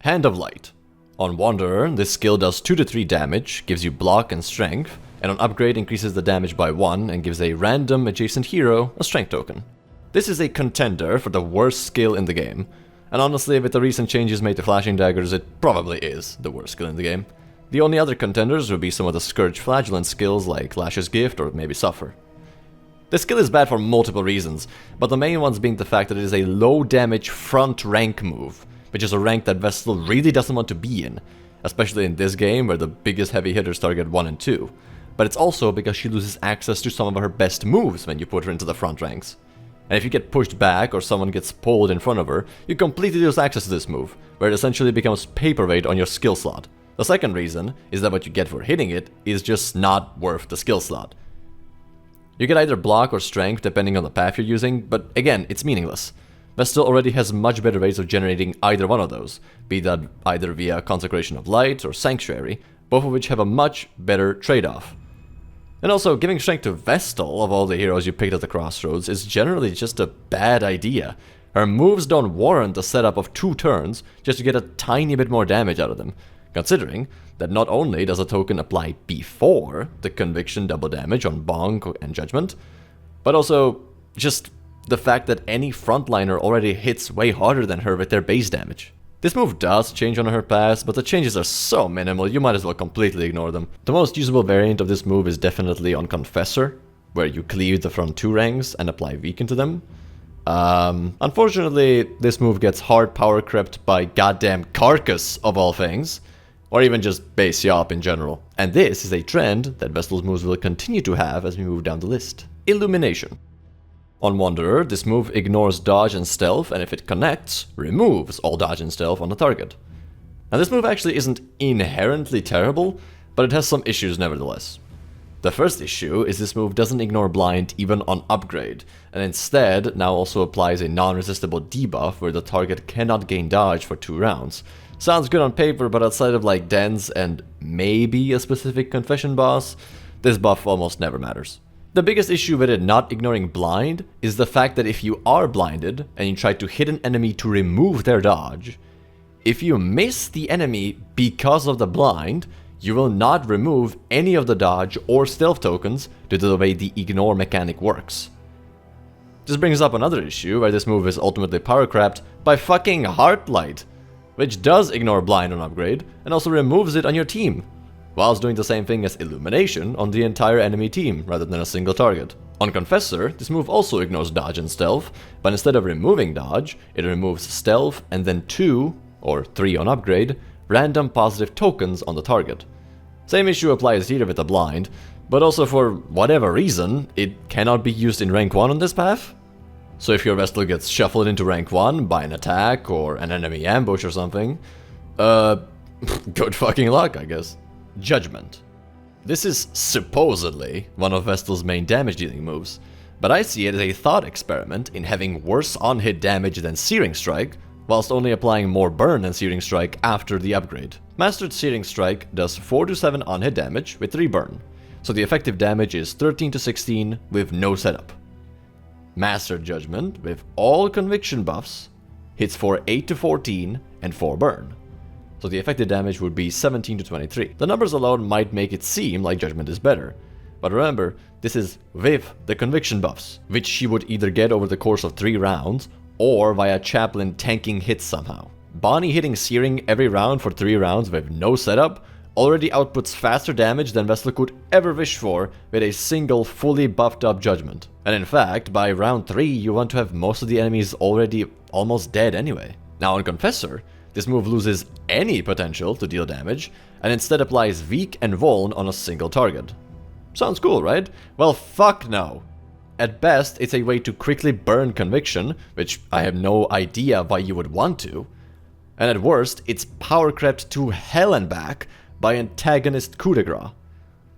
Hand of Light. On Wanderer, this skill does 2 to 3 damage, gives you block and strength, and on upgrade increases the damage by 1 and gives a random adjacent hero a strength token. This is a contender for the worst skill in the game, and honestly with the recent changes made to flashing daggers it probably is the worst skill in the game. The only other contenders would be some of the Scourge Flagellant skills like Lash's Gift or maybe Suffer. This skill is bad for multiple reasons, but the main ones being the fact that it is a low damage front rank move, which is a rank that Vestal really doesn't want to be in, especially in this game where the biggest heavy hitters target 1 and 2. But it's also because she loses access to some of her best moves when you put her into the front ranks. And if you get pushed back or someone gets pulled in front of her, you completely lose access to this move, where it essentially becomes paperweight on your skill slot. The second reason is that what you get for hitting it is just not worth the skill slot. You get either block or strength depending on the path you're using, but again, it's meaningless. Vestal already has much better ways of generating either one of those, be that either via Consecration of Light or Sanctuary, both of which have a much better trade-off. And also, giving strength to Vestal, of all the heroes you picked at the crossroads, is generally just a bad idea. Her moves don't warrant a setup of 2 turns just to get a tiny bit more damage out of them, considering that not only does a token apply before the Conviction double damage on Bonk and Judgement, but also just the fact that any frontliner already hits way harder than her with their base damage. This move does change on her pass, but the changes are so minimal you might as well completely ignore them. The most usable variant of this move is definitely on Confessor, where you cleave the front 2 ranks and apply weaken to them. Unfortunately, this move gets hard power crept by goddamn Carcass of all things, or even just base Yop in general. And this is a trend that Vestal's moves will continue to have as we move down the list. Illumination. On Wanderer, this move ignores dodge and stealth, and if it connects, removes all dodge and stealth on the target. Now this move actually isn't inherently terrible, but it has some issues nevertheless. The first issue is this move doesn't ignore blind even on upgrade, and instead now also applies a non-resistible debuff where the target cannot gain dodge for 2 rounds. Sounds good on paper, but outside of like Dens and maybe a specific Confession boss, this buff almost never matters. The biggest issue with it not ignoring blind is the fact that if you are blinded and you try to hit an enemy to remove their dodge, if you miss the enemy because of the blind, you will not remove any of the dodge or stealth tokens due to the way the ignore mechanic works. This brings up another issue where this move is ultimately power crept by fucking Heartlight, which does ignore blind on upgrade and also removes it on your team, whilst doing the same thing as Illumination on the entire enemy team rather than a single target. On Confessor, this move also ignores dodge and stealth, but instead of removing dodge, it removes stealth and then 2, or 3 on upgrade, random positive tokens on the target. Same issue applies here with the blind, but also for whatever reason, it cannot be used in rank 1 on this path. So if your Vestal gets shuffled into rank 1 by an attack or an enemy ambush or something, good fucking luck, I guess. Judgement. This is supposedly one of Vestal's main damage dealing moves, but I see it as a thought experiment in having worse on-hit damage than Searing Strike, whilst only applying more burn than Searing Strike after the upgrade. Mastered Searing Strike does 4 to 7 on-hit damage with 3 burn, so the effective damage is 13 to 16 with no setup. Mastered Judgement, with all conviction buffs, hits for 8 to 14 and 4 burn. So the effective damage would be 17 to 23. The numbers alone might make it seem like Judgement is better, but remember, this is with the conviction buffs, which she would either get over the course of 3 rounds, or via Chaplain tanking hits somehow. Bonnie hitting Searing every round for 3 rounds with no setup already outputs faster damage than Vestal could ever wish for with a single fully buffed up Judgement. And in fact, by round 3 you want to have most of the enemies already almost dead anyway. Now on Confessor, this move loses any potential to deal damage, and instead applies weak and vuln on a single target. Sounds cool, right? Well, fuck no. At best, it's a way to quickly burn conviction, which I have no idea why you would want to. And at worst, it's power crept to hell and back by antagonist coup de grace.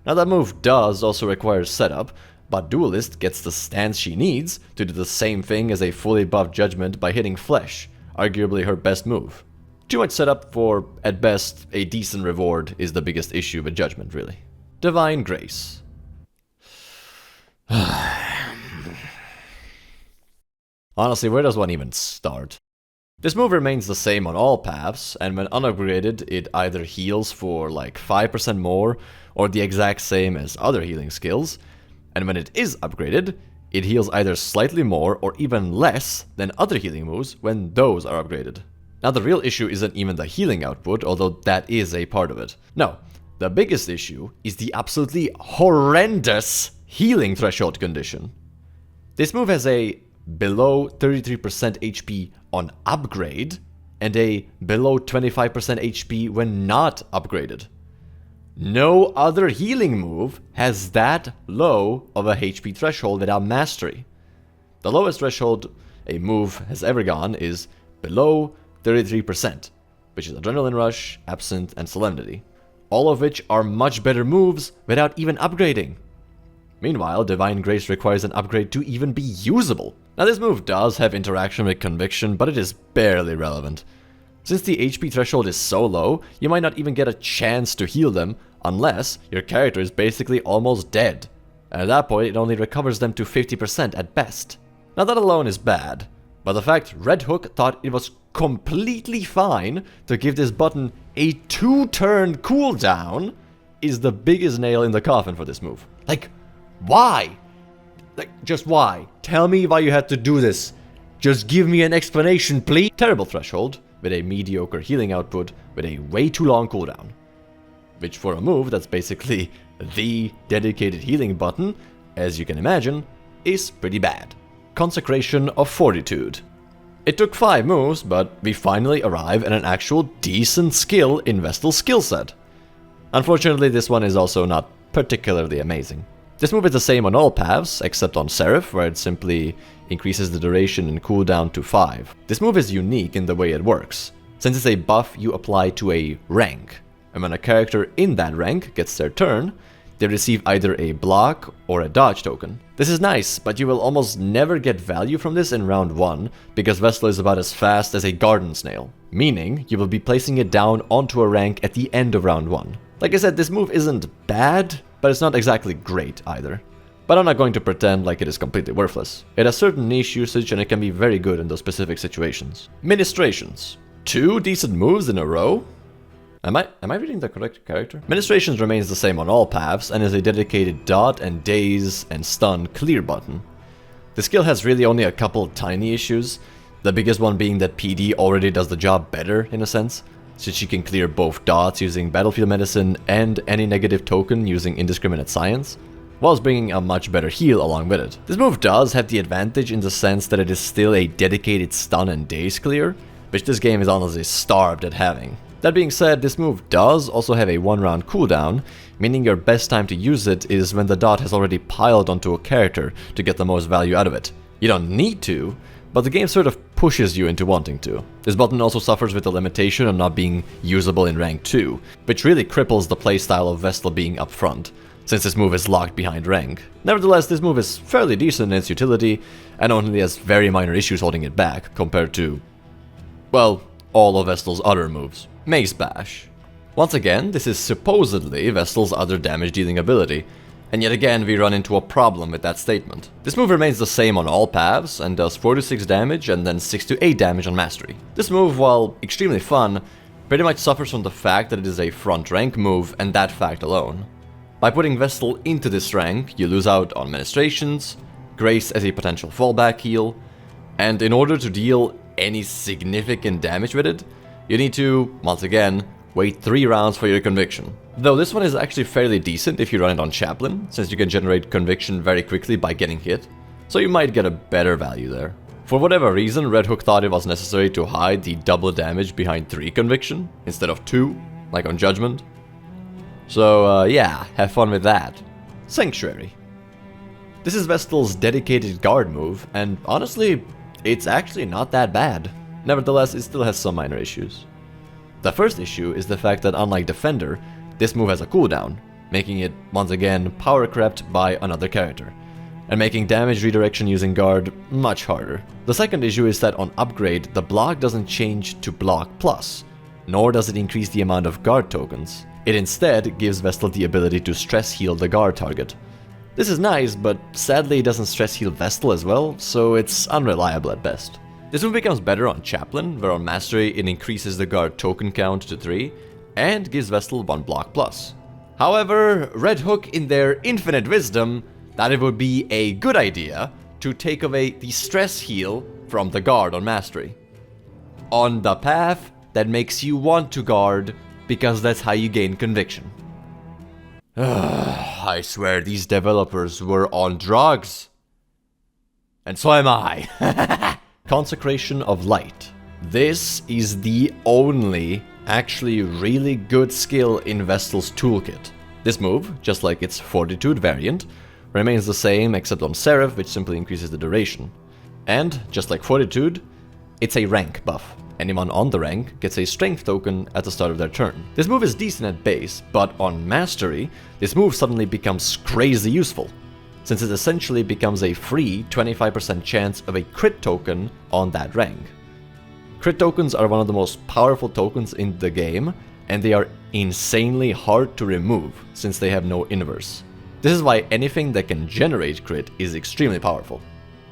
Now that move does also require setup, but Duelist gets the stance she needs to do the same thing as a fully buffed Judgement by hitting Flesh, arguably her best move. Too much setup for, at best, a decent reward is the biggest issue with Judgement, really. Divine Grace. Honestly, where does one even start? This move remains the same on all paths, and when unupgraded, it either heals for like 5% more, or the exact same as other healing skills, and when it is upgraded, it heals either slightly more or even less than other healing moves when those are upgraded. Now the real issue isn't even the healing output, although that is a part of it. No, the biggest issue is the absolutely horrendous healing threshold condition. This move has a below 33% HP on upgrade, and a below 25% HP when not upgraded. No other healing move has that low of a HP threshold without mastery. The lowest threshold a move has ever gone is below 33%, which is Adrenaline Rush, Absinthe, and Solemnity, all of which are much better moves without even upgrading. Meanwhile, Divine Grace requires an upgrade to even be usable. Now this move does have interaction with Conviction, but it is barely relevant. Since the HP threshold is so low, you might not even get a chance to heal them unless your character is basically almost dead. And at that point, it only recovers them to 50% at best. Now that alone is bad, but the fact Red Hook thought it was completely fine to give this button a 2-turn cooldown is the biggest nail in the coffin for this move. Like, why? Like, just why? Tell me why you had to do this. Just give me an explanation, please. Terrible threshold, with a mediocre healing output, with a way too long cooldown. Which for a move that's basically the dedicated healing button, as you can imagine, is pretty bad. Consecration of Fortitude. It took 5 moves, but we finally arrive at an actual decent skill in Vestal's skill set. Unfortunately, this one is also not particularly amazing. This move is the same on all paths, except on Seraph, where it simply increases the duration and cooldown to 5. This move is unique in the way it works, since it's a buff you apply to a rank, and when a character in that rank gets their turn, they receive either a block or a dodge token. This is nice, but you will almost never get value from this in round 1, because Vestal is about as fast as a garden snail, meaning you will be placing it down onto a rank at the end of round 1. Like I said, this move isn't bad, but it's not exactly great either. But I'm not going to pretend like it is completely worthless. It has certain niche usage and it can be very good in those specific situations. Ministrations. 2 decent moves in a row? Am I reading the correct character? Ministrations remains the same on all paths and is a dedicated dot and daze and stun clear button. The skill has really only a couple tiny issues, the biggest one being that PD already does the job better in a sense, since she can clear both dots using Battlefield Medicine and any negative token using Indiscriminate Science, whilst bringing a much better heal along with it. This move does have the advantage in the sense that it is still a dedicated stun and daze clear, which this game is honestly starved at having. That being said, this move does also have a 1-round cooldown, meaning your best time to use it is when the dot has already piled onto a character to get the most value out of it. You don't need to, but the game sort of pushes you into wanting to. This button also suffers with the limitation of not being usable in rank 2, which really cripples the playstyle of Vestal being up front, since this move is locked behind rank. Nevertheless, this move is fairly decent in its utility, and only has very minor issues holding it back, compared to, well, all of Vestal's other moves. Mace Bash. Once again, this is supposedly Vestal's other damage-dealing ability, and yet again we run into a problem with that statement. This move remains the same on all paths, and does 4 to 6 damage and then 6 to 8 damage on Mastery. This move, while extremely fun, pretty much suffers from the fact that it is a front rank move, and that fact alone. By putting Vestal into this rank, you lose out on Ministrations, Grace as a potential fallback heal, and in order to deal any significant damage with it, you need to, once again, wait 3 rounds for your Conviction. Though this one is actually fairly decent if you run it on Chaplain, since you can generate Conviction very quickly by getting hit, so you might get a better value there. For whatever reason, Red Hook thought it was necessary to hide the double damage behind 3 Conviction, instead of 2, like on Judgement. So yeah, have fun with that. Sanctuary. This is Vestal's dedicated guard move, and honestly, it's actually not that bad. Nevertheless, it still has some minor issues. The first issue is the fact that unlike Defender, this move has a cooldown, making it, once again, power crept by another character, and making damage redirection using guard much harder. The second issue is that on upgrade, the block doesn't change to block plus, nor does it increase the amount of guard tokens. It instead gives Vestal the ability to stress heal the guard target. This is nice, but sadly it doesn't stress heal Vestal as well, so it's unreliable at best. This move becomes better on Chaplain, where on Mastery it increases the guard token count to 3, and gives Vestal 1 block plus. However, Red Hook in their infinite wisdom, that it would be a good idea to take away the stress heal from the guard on Mastery. On the path that makes you want to guard, because that's how you gain conviction. I swear these developers were on drugs. And so am I. Consecration of Light. This is the only actually really good skill in Vestal's toolkit. This move, just like its Fortitude variant, remains the same except on Seraph, which simply increases the duration. And, just like Fortitude, it's a rank buff. Anyone on the rank gets a strength token at the start of their turn. This move is decent at base, but on Mastery, this move suddenly becomes crazy useful, since it essentially becomes a free 25% chance of a crit token on that rank. Crit tokens are one of the most powerful tokens in the game, and they are insanely hard to remove, since they have no inverse. This is why anything that can generate crit is extremely powerful.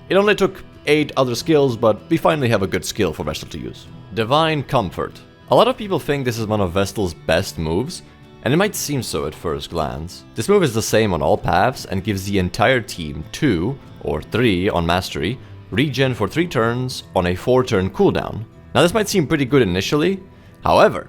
It only took 8 other skills, but we finally have a good skill for Vestal to use. Divine Comfort. A lot of people think this is one of Vestal's best moves, and it might seem so at first glance. This move is the same on all paths and gives the entire team 2, or 3 on Mastery, regen for 3 turns on a 4-turn cooldown. Now this might seem pretty good initially, however,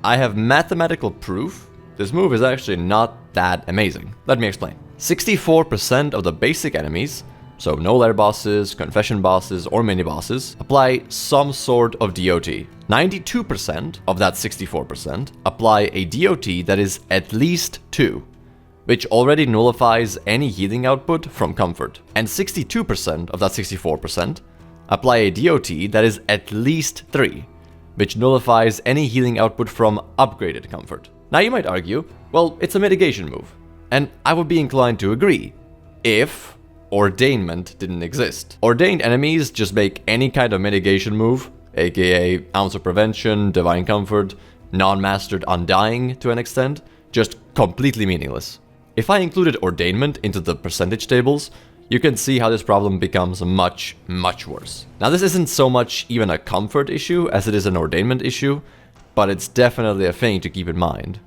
I have mathematical proof this move is actually not that amazing. Let me explain. 64% of the basic enemies, so no lair bosses, confession bosses, or mini bosses, apply some sort of DOT. 92% of that 64% apply a DOT that is at least 2, which already nullifies any healing output from Comfort. And 62% of that 64% apply a DOT that is at least 3, which nullifies any healing output from upgraded Comfort. Now you might argue, well, it's a mitigation move. And I would be inclined to agree, if Ordainment didn't exist. Ordained enemies just make any kind of mitigation move, aka Ounce of Prevention, Divine Comfort, non-mastered Undying to an extent, just completely meaningless. If I included Ordainment into the percentage tables, you can see how this problem becomes much, much worse. Now this isn't so much even a comfort issue as it is an Ordainment issue, but it's definitely a thing to keep in mind.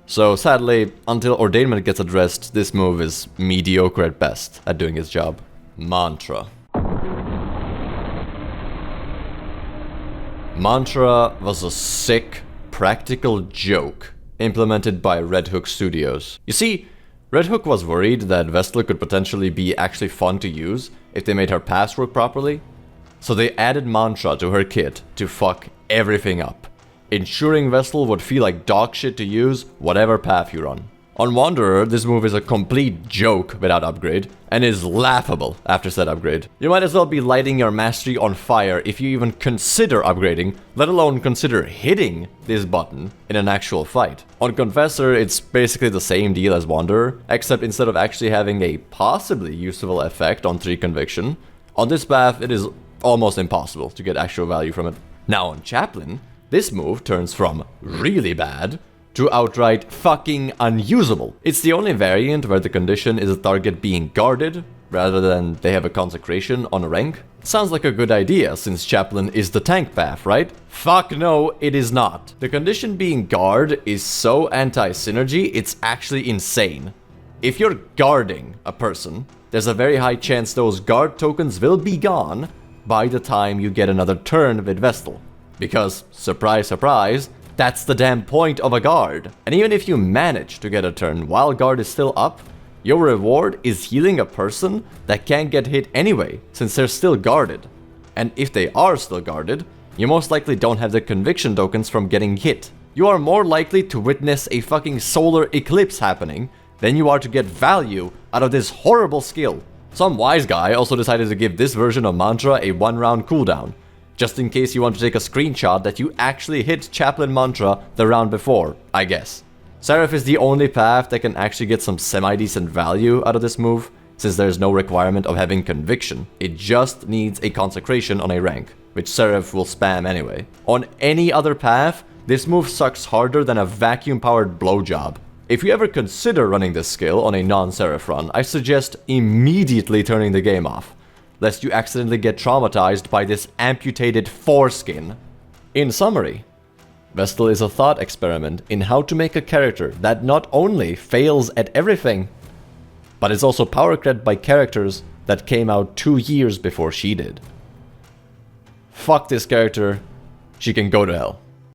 So sadly, until Ordainment gets addressed, this move is mediocre at best at doing its job. Mantra. Mantra was a sick, practical joke implemented by Red Hook Studios. You see, Red Hook was worried that Vestal could potentially be actually fun to use if they made her pass work properly, so they added Mantra to her kit to fuck everything up, ensuring Vestal would feel like dog shit to use whatever path you run. On Wanderer, this move is a complete joke without upgrade, and is laughable after said upgrade. You might as well be lighting your mastery on fire if you even consider upgrading, let alone consider hitting this button in an actual fight. On Confessor, it's basically the same deal as Wanderer, except instead of actually having a possibly useful effect on 3 conviction, on this path it is almost impossible to get actual value from it. Now on Chaplain, this move turns from really bad to outright fucking unusable. It's the only variant where the condition is a target being guarded, rather than they have a consecration on a rank. Sounds like a good idea, since Chaplain is the tank path, right? Fuck no, it is not. The condition being guard is so anti-synergy, it's actually insane. If you're guarding a person, there's a very high chance those guard tokens will be gone by the time you get another turn with Vestal. Because, surprise surprise, that's the damn point of a guard. And even if you manage to get a turn while guard is still up, your reward is healing a person that can't get hit anyway, since they're still guarded. And if they are still guarded, you most likely don't have the conviction tokens from getting hit. You are more likely to witness a fucking solar eclipse happening than you are to get value out of this horrible skill. Some wise guy also decided to give this version of Mantra a 1-round cooldown, just in case you want to take a screenshot that you actually hit Chaplain Mantra the round before, I guess. Seraph is the only path that can actually get some semi-decent value out of this move, since there's no requirement of having conviction. It just needs a consecration on a rank, which Seraph will spam anyway. On any other path, this move sucks harder than a vacuum-powered blowjob. If you ever consider running this skill on a non-Seraph run, I suggest immediately turning the game off. lest you accidentally get traumatized by this amputated foreskin. In summary, Vestal is a thought experiment in how to make a character that not only fails at everything, but is also power crept by characters that came out 2 years before she did. Fuck this character, she can go to hell.